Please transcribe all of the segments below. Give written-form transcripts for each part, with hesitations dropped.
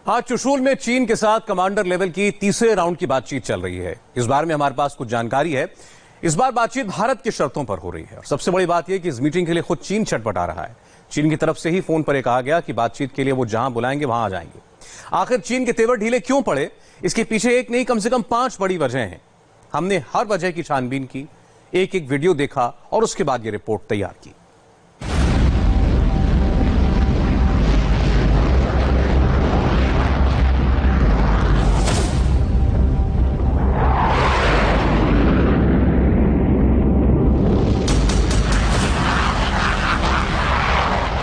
आज चुशूल में चीन के साथ कमांडर लेवल की तीसरे राउंड की बातचीत चल रही है। इस बारे में हमारे पास कुछ जानकारी है। इस बार बातचीत भारत की शर्तों पर हो रही है और सबसे बड़ी बात यह कि इस मीटिंग के लिए खुद चीन छटपटा रहा है। चीन की तरफ से ही फोन पर यह कहा गया कि बातचीत के लिए वो जहां बुलाएंगे वहां आ जाएंगे। आखिर चीन के तेवर ढीले क्यों पड़े, इसके पीछे एक नहीं कम से कम 5 बड़ी वजह हैं। हमने हर वजह की छानबीन की, एक एक वीडियो देखा और उसके बाद ये रिपोर्ट तैयार की।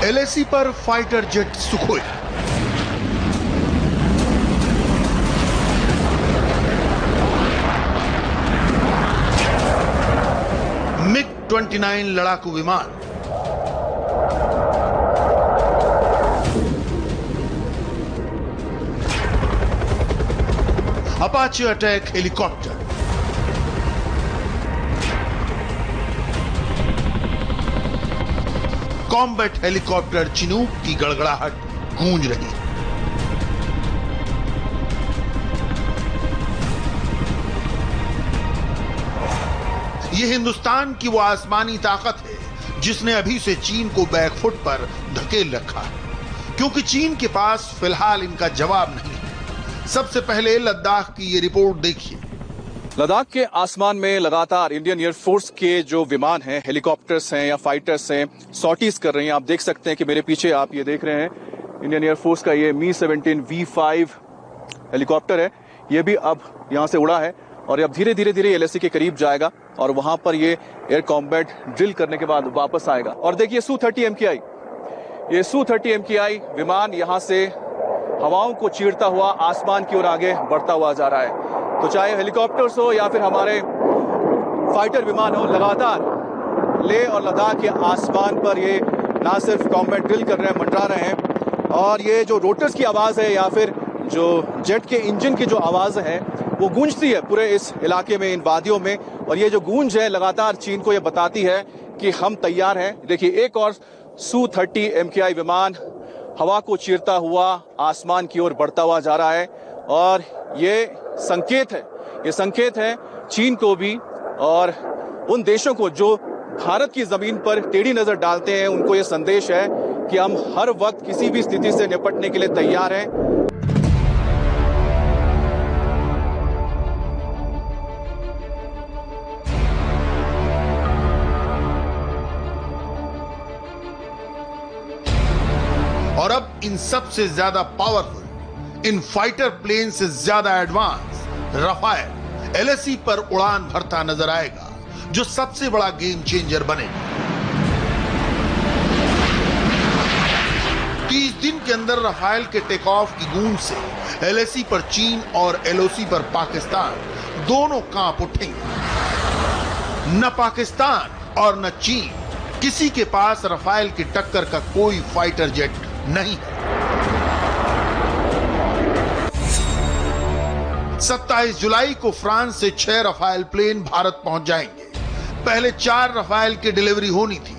एलएसी पर फाइटर जेट सुखोई, MiG-29 लड़ाकू विमान, Apache attack helicopter, combat helicopter Chinook की गड़गड़ाहट गूंज रही है। यह हिंदुस्तान की वो आसमानी ताकत है जिसने अभी से चीन को बैकफुट पर धकेल रखा है, क्योंकि चीन के पास फिलहाल इनका जवाब नहीं है। सबसे पहले लद्दाख की ये रिपोर्ट देखिए। लद्दाख के आसमान में लगातार इंडियन एयरफोर्स के जो विमान हैं, हेलीकॉप्टर्स हैं या फाइटर्स हैं, सॉर्टीज कर रहे हैं। आप देख सकते हैं कि मेरे पीछे आप ये देख रहे हैं इंडियन एयरफोर्स का ये Mi-17 V5 हेलीकॉप्टर है। ये भी अब यहां से उड़ा है और अब धीरे धीरे एलएसी के करीब जाएगा और वहां पर ये एयर कॉम्बैट ड्रिल करने के बाद वापस आएगा। और देखिए Su-30 MKI, ये Su-30 MKI विमान यहां से हवाओं को चीरता हुआ आसमान की ओर आगे बढ़ता हुआ जा रहा है। तो चाहे हेलीकॉप्टर्स हो या फिर हमारे फाइटर विमान हो, लगातार लेह और लद्दाख के आसमान पर ये ना सिर्फ कॉम्बैट ड्रिल कर रहे हैं, मंडरा रहे हैं। और ये जो रोटर्स की आवाज है या फिर जो जेट के इंजन की जो आवाज है वो गूंजती है पूरे इस इलाके में, इन वादियों में। और ये जो गूंज है लगातार चीन को ये बताती है कि हम तैयार हैं। देखिए एक और Su-30 MKI विमान हवा को चीरता हुआ आसमान की ओर बढ़ता हुआ जा रहा है और ये संकेत है चीन को भी और उन देशों को जो भारत की जमीन पर टेढ़ी नजर डालते हैं, उनको ये संदेश है कि हम हर वक्त किसी भी स्थिति से निपटने के लिए तैयार हैं। और अब इन सबसे ज्यादा पावरफुल, इन फाइटर प्लेन से ज्यादा एडवांस रफाल एलएसी पर उड़ान भरता नजर आएगा, जो सबसे बड़ा गेम चेंजर बनेगा। 30 दिन के अंदर रफाल के टेक ऑफ की गूंज से एलएसी पर चीन और एलओसी पर पाकिस्तान दोनों कांप उठेंगे। न पाकिस्तान और न चीन, किसी के पास रफाल की टक्कर का कोई फाइटर जेट नहीं है। 27 जुलाई को फ्रांस से 6 रफाल प्लेन भारत पहुंच जाएंगे। पहले 4 रफाल की डिलीवरी होनी थी,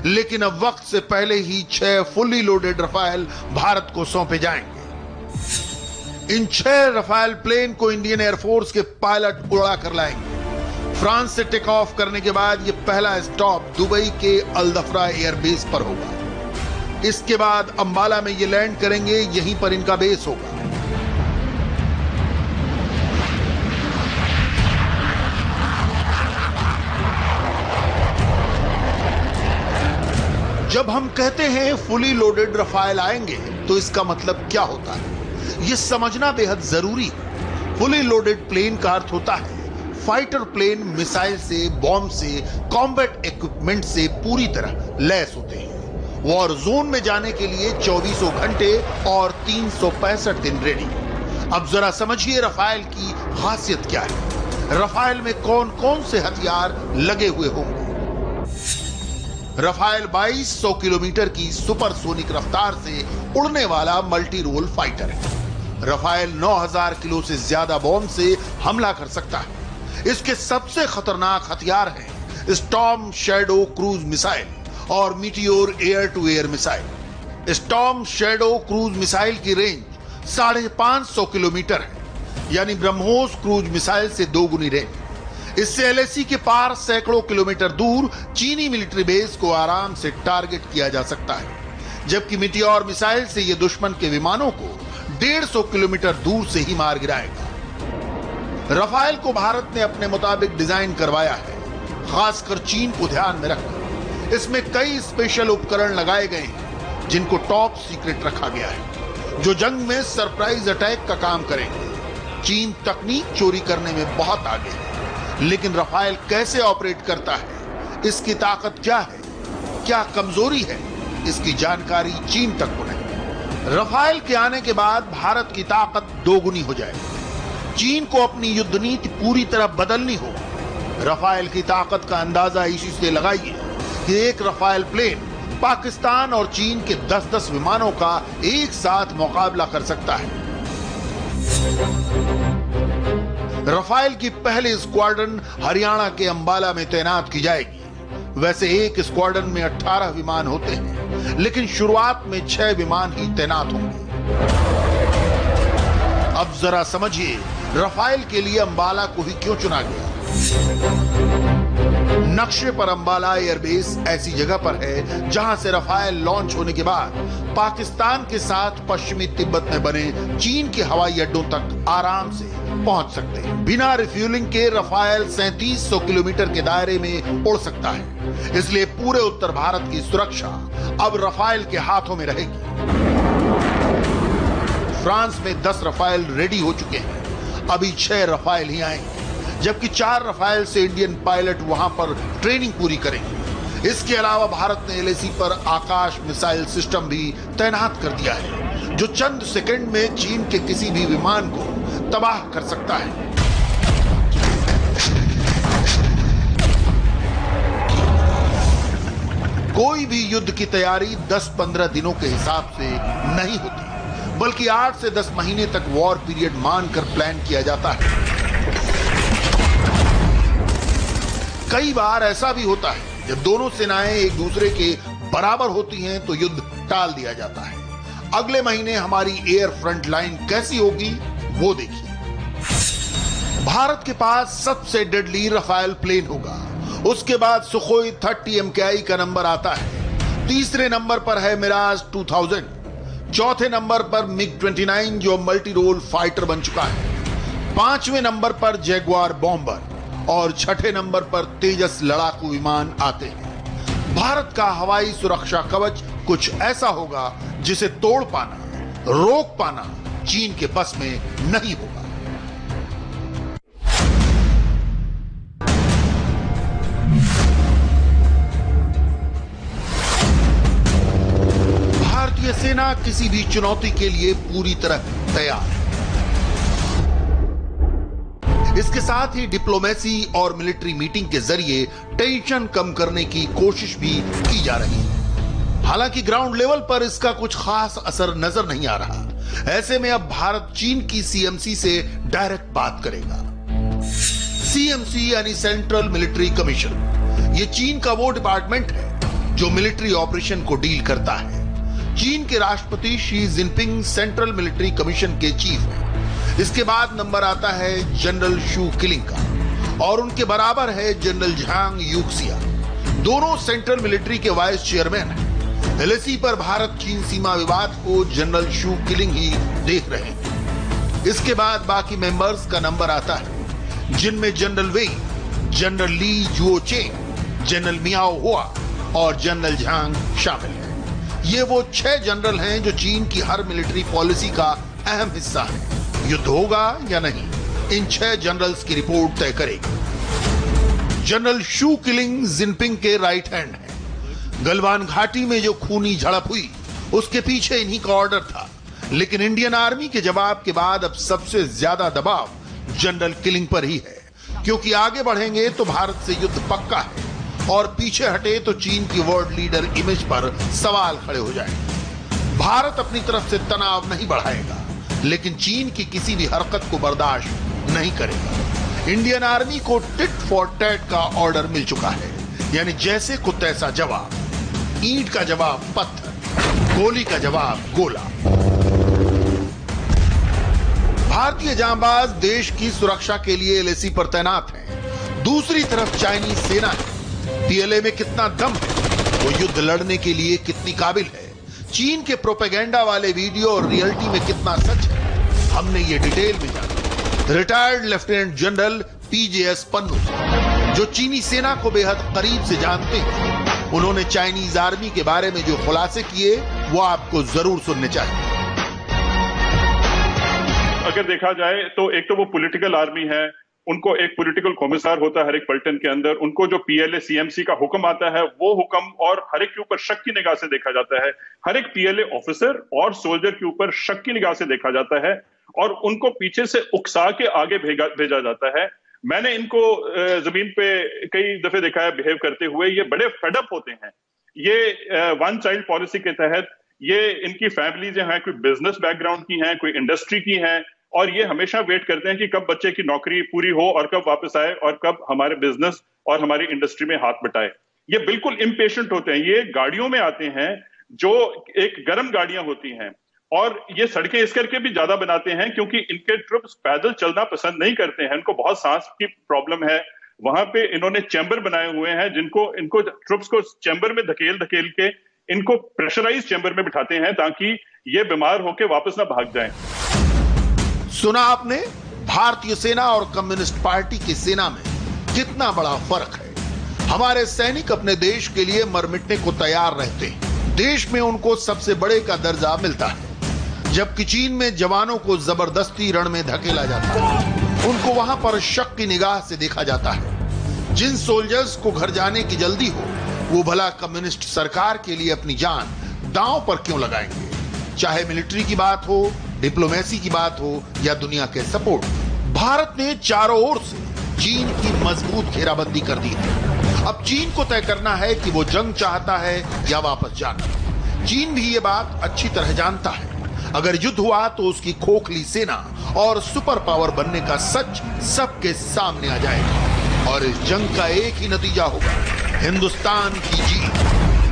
लेकिन अब वक्त से पहले ही 6 फुल्ली लोडेड रफाल भारत को सौंपे जाएंगे। इन 6 रफाल प्लेन को इंडियन एयरफोर्स के पायलट उड़ा कर लाएंगे। फ्रांस से टेक ऑफ करने के बाद यह पहला स्टॉप दुबई के अल-दफरा एयरबेस पर होगा। इसके बाद अंबाला में ये लैंड करेंगे, यहीं पर इनका बेस होगा। जब हम कहते हैं फुली लोडेड रफाल आएंगे तो इसका मतलब क्या होता है, यह समझना बेहद जरूरी है। फुली लोडेड प्लेन का अर्थ होता है फाइटर प्लेन मिसाइल से, बॉम्ब से, कॉम्बैट इक्विपमेंट से पूरी तरह लैस होते हैं। वॉर जोन में जाने के लिए 24 घंटे और 365 दिन रेडी। अब जरा समझिए रफाल की खासियत क्या है। रफाल में कौन कौन से हथियार लगे हुए होंगे। रफाल 2200 किलोमीटर की सुपरसोनिक रफ्तार से उड़ने वाला मल्टी रोल फाइटर है। रफाल 9000 किलो से ज्यादा बॉम्ब से हमला कर सकता है। इसके सबसे खतरनाक हथियार हैं स्टॉर्म शैडो क्रूज मिसाइल और Meteor air to air missile. Storm Shadow cruise missile की रेंज 550 किलोमीटर है, यानी ब्रह्मोस क्रूज मिसाइल से 2 गुनी रेंज। इससे एलएसी के पार सैकड़ों किलोमीटर दूर चीनी मिलिट्री बेस को आराम से टारगेट किया जा सकता है, जबकि मिटियोर मिसाइल से यह दुश्मन के विमानों को 150 किलोमीटर दूर से ही मार गिराएगा। रफाल को भारत ने अपने मुताबिक डिजाइन करवाया है, खासकर चीन को ध्यान में रखकर। इसमें कई स्पेशल उपकरण लगाए गए हैं जिनको टॉप सीक्रेट रखा गया है, जो जंग में सरप्राइज अटैक का काम करेंगे। चीन तकनीक चोरी करने में बहुत आगे है, लेकिन रफाल कैसे ऑपरेट करता है, इसकी ताकत क्या है, क्या कमजोरी है, इसकी जानकारी चीन तक को नहीं। रफाल के आने के बाद भारत की ताकत 2 गुनी हो जाएगी। चीन को अपनी युद्ध नीति पूरी तरह बदलनी होगी। रफाल की ताकत का अंदाजा इसी से लगाइए कि एक रफाल प्लेन पाकिस्तान और चीन के 10-10 विमानों का एक साथ मुकाबला कर सकता है। रफाल की पहली स्क्वाड्रन हरियाणा के अंबाला में तैनात की जाएगी। वैसे एक स्क्वाड्रन में 18 विमान होते हैं, लेकिन शुरुआत में 6 विमान ही तैनात होंगे। अब जरा समझिए रफाल के लिए अंबाला को ही क्यों चुना गया। नक्शे पर अंबाला एयरबेस ऐसी जगह पर है जहां से रफाल लॉन्च होने के बाद पाकिस्तान के साथ पश्चिमी तिब्बत में बने चीन के हवाई अड्डों तक आराम से पहुंच सकते हैं। बिना रिफ्यूलिंग के रफाल 3700 किलोमीटर के दायरे में उड़ सकता है। इसलिए पूरे उत्तर भारत की सुरक्षा अब रफाल के हाथों में रहेगी। फ्रांस में 10 रफाल रेडी हो चुके हैं, अभी 6 रफाल ही आएंगे, जबकि 4 रफाल से इंडियन पायलट वहां पर ट्रेनिंग पूरी करेंगे। इसके अलावा भारत ने एलएसी पर आकाश मिसाइल सिस्टम भी तैनात कर दिया है, जो चंद सेकंड में चीन के किसी भी विमान को तबाह कर सकता है। कोई भी युद्ध की तैयारी 10-15 दिनों के हिसाब से नहीं होती, बल्कि 8 से 10 महीने तक वॉर पीरियड मानकर प्लान किया जाता है। कई बार ऐसा भी होता है जब दोनों सेनाएं एक दूसरे के बराबर होती हैं तो युद्ध टाल दिया जाता है। अगले महीने हमारी एयर फ्रंट लाइन कैसी होगी वो देखिए। भारत के पास सबसे डेडली रफाल प्लेन होगा, उसके बाद सुखोई 30 MKI का नंबर आता है। तीसरे नंबर पर है मिराज 2000, चौथे नंबर पर मिग 29 जो मल्टी रोल फाइटर बन चुका है, 5वें नंबर पर जैगुआर बॉम्बर और 6ठे नंबर पर तेजस लड़ाकू विमान आते हैं। भारत का हवाई सुरक्षा कवच कुछ ऐसा होगा जिसे तोड़ पाना, रोक पाना चीन के बस में नहीं होगा। भारतीय सेना किसी भी चुनौती के लिए पूरी तरह तैयार है। इसके साथ ही डिप्लोमेसी और मिलिट्री मीटिंग के जरिए टेंशन कम करने की कोशिश भी की जा रही है। हालांकि ग्राउंड लेवल पर इसका कुछ खास असर नजर नहीं आ रहा। ऐसे में अब भारत चीन की सीएमसी से डायरेक्ट बात करेगा। सीएमसी यानी सेंट्रल मिलिट्री कमीशन, ये चीन का वो डिपार्टमेंट है जो मिलिट्री ऑपरेशन को डील करता है। चीन के राष्ट्रपति Xi Jinping central military commission के चीफ हैं। इसके बाद नंबर आता है जनरल शू किलिंग का और उनके बराबर है जनरल झांग यूक्सिया। दोनों सेंट्रल मिलिट्री के वाइस चेयरमैन हैं। एलएसी पर भारत चीन सीमा विवाद को जनरल शू किलिंग ही देख रहे हैं। इसके बाद बाकी मेंबर्स का नंबर आता है, जिनमें जनरल वेई, जनरल ली जुओचेंग, जनरल मियाओ हुआ और जनरल झांग शामिल है। ये वो 6 जनरल हैं जो चीन की हर मिलिट्री पॉलिसी का अहम हिस्सा है। युद्ध होगा या नहीं, इन 6 जनरल्स की रिपोर्ट तय करेगी। जनरल शू किलिंग जिनपिंग के राइट हैंड हैं। गलवान घाटी में जो खूनी झड़प हुई उसके पीछे इन्हीं का ऑर्डर था, लेकिन इंडियन आर्मी के जवाब के बाद अब सबसे ज्यादा दबाव जनरल किलिंग पर ही है, क्योंकि आगे बढ़ेंगे तो भारत से युद्ध पक्का है और पीछे हटे तो चीन की वर्ल्ड लीडर इमेज पर सवाल खड़े हो जाएंगे। भारत अपनी तरफ से तनाव नहीं बढ़ाएगा, लेकिन चीन की किसी भी हरकत को बर्दाश्त नहीं करेगा। इंडियन आर्मी को टिट फॉर टैट का ऑर्डर मिल चुका है, यानी जैसे को तैसा जवाब। ईंट का जवाब पत्थर, गोली का जवाब गोला। भारतीय जांबाज देश की सुरक्षा के लिए एलएसी पर तैनात हैं। दूसरी तरफ चाइनीज सेना है। पीएलए में कितना दम है, वो युद्ध लड़ने के लिए कितनी काबिल है, चीन के प्रोपेगेंडा वाले वीडियो और रियलिटी में कितना सच है, हमने ये डिटेल में जाना। रिटायर्ड लेफ्टिनेंट जनरल पीजेएस पन्नू, जो चीनी सेना को बेहद करीब से जानते हैं, उन्होंने चाइनीज आर्मी के बारे में जो खुलासे किए वो आपको जरूर सुनने चाहिए। अगर देखा जाए तो एक तो वो पॉलिटिकल आर्मी है, उनको एक पॉलिटिकल कॉमिसार होता है हर एक पलटन के अंदर, उनको जो पीएलए सीएमसी का हुक्म आता है वो हुक्म और हर एक के ऊपर शक की निगाह से देखा जाता है। हर एक पीएलए ऑफिसर और सोल्जर के ऊपर शक की निगाह से देखा जाता है और उनको पीछे से उकसा के आगे भेजा जाता है। मैंने इनको जमीन पे कई दफे देखा है बिहेव करते हुए। ये बड़े फेडअप होते हैं। ये वन चाइल्ड पॉलिसी के तहत ये इनकी फैमिली जो है कोई बिजनेस बैकग्राउंड की है, कोई इंडस्ट्री की है, और ये हमेशा वेट करते हैं कि कब बच्चे की नौकरी पूरी हो और कब वापस आए और कब हमारे बिजनेस और हमारी इंडस्ट्री में हाथ बटाए। ये बिल्कुल इम्पेशेंट होते हैं। ये गाड़ियों में आते हैं जो एक गर्म गाड़ियां होती हैं, और ये सड़कें इस करके भी ज्यादा बनाते हैं क्योंकि इनके ट्रुप्स पैदल चलना पसंद नहीं करते हैं। इनको बहुत सांस की प्रॉब्लम है। वहां पे इन्होंने चैम्बर बनाए हुए हैं जिनको इनको ट्रुप्स को चैम्बर में धकेल के इनको प्रेशराइज चैम्बर में बिठाते हैं ताकि ये बीमार होकर वापस ना भाग जाएं। सुना आपने, भारतीय सेना और कम्युनिस्ट पार्टी की सेना में कितना बड़ा फर्क है। हमारे सैनिक अपने देश के लिए मर मिटने को तैयार रहते हैं। देश में उनको सबसे बड़े का दर्जा मिलता है, जबकि चीन में जवानों को जबरदस्ती रण में धकेला जाता है। उनको वहां पर शक की निगाह से देखा जाता है। जिन सोल्जर्स को घर जाने की जल्दी हो, वो भला कम्युनिस्ट सरकार के लिए अपनी जान दांव पर क्यों लगाएंगे? चाहे मिलिट्री की बात हो, डिप्लोमेसी की बात हो या दुनिया के सपोर्ट। भारत ने चारों ओर से चीन की मजबूत घेराबंदी कर दी है। अब चीन को तय करना है कि वो जंग चाहता है या वापस जाना। चीन भी ये बात अच्छी तरह जानता है। अगर युद्ध हुआ तो उसकी खोखली सेना और सुपर पावर बनने का सच सबके सामने आ जाएगा और इस जंग का एक ही नतीजा होगा, हिंदुस्तान की जीत।